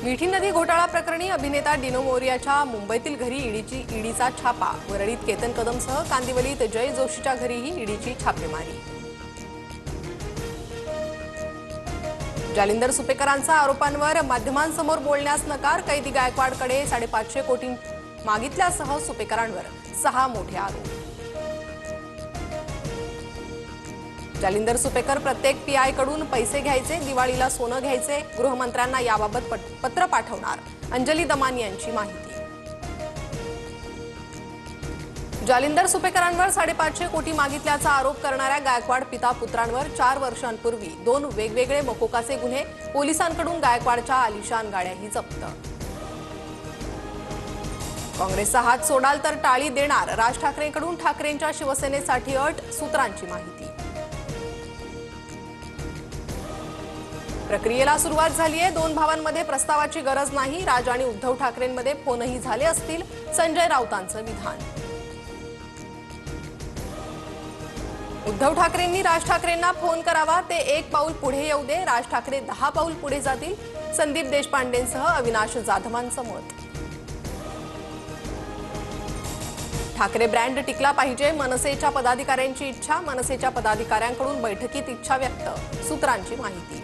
मिठी नदी घोटाळा प्रकरणी अभिनेता डिनो मोरियाच्या मुंबईतील घरी ईडीचा छापा। वरळीत केतन कदमसह कांदिवलीत जय जोशीच्या घरीही ईडीची छापेमारी। जालिंदर सुपेकरांचा आरोपांवर माध्यमांसमोर बोलण्यास नकार। कैदी गायकवाडकडे 550 कोटी मागितल्यासह सुपेकरांवर 6 मोठे आरोप। जालिंदर सुपेकर प्रत्येक पीआय कडून पैसे घ्यायचे, दिवाळीला सोनं घ्यायचे। गृहमंत्र्यांना याबाबत पत्र पाठवणार, अंजली दमानी यांची माहिती। जालिंदर सुपेकरांवर 550 कोटी मागितल्याचा आरोप करणाऱ्या गायकवाड पिता पुत्रांवर 4 वर्षांपूर्वी 2 वेगवेगळे मकोकाचे गुन्हे। पोलिसांकडून गायकवाडच्या आलिशान गाड्याही जप्त। काँग्रेसचा हात सोडाल तर टाळी देणार, राज ठाकरेंकडून ठाकरेंच्या शिवसेनेसाठी अट। सूत्रांची माहिती। प्रक्रियेला सुरुवात झाली आहे। 2 भावांमध्ये प्रस्तावाची गरज नाही। राज आणि उद्धव ठाकरेंमध्ये फोनही झाले असतील, संजय राऊतांचं विधान। उद्धव ठाकरेंनी राज ठाकरेंना फोन करावा, ते 1 पाऊल पुढे येऊ दे। राज ठाकरे 10 पाऊल पुढे जातील। संदीप देशपांडेंसह अविनाश जाधवांचं मत। ठाकरे ब्रँड टिकला पाहिजे, मनसेच्या पदाधिकाऱ्यांची इच्छा। मनसेच्या पदाधिकाऱ्यांकडून बैठकीत इच्छा व्यक्त। सूत्रांची माहिती।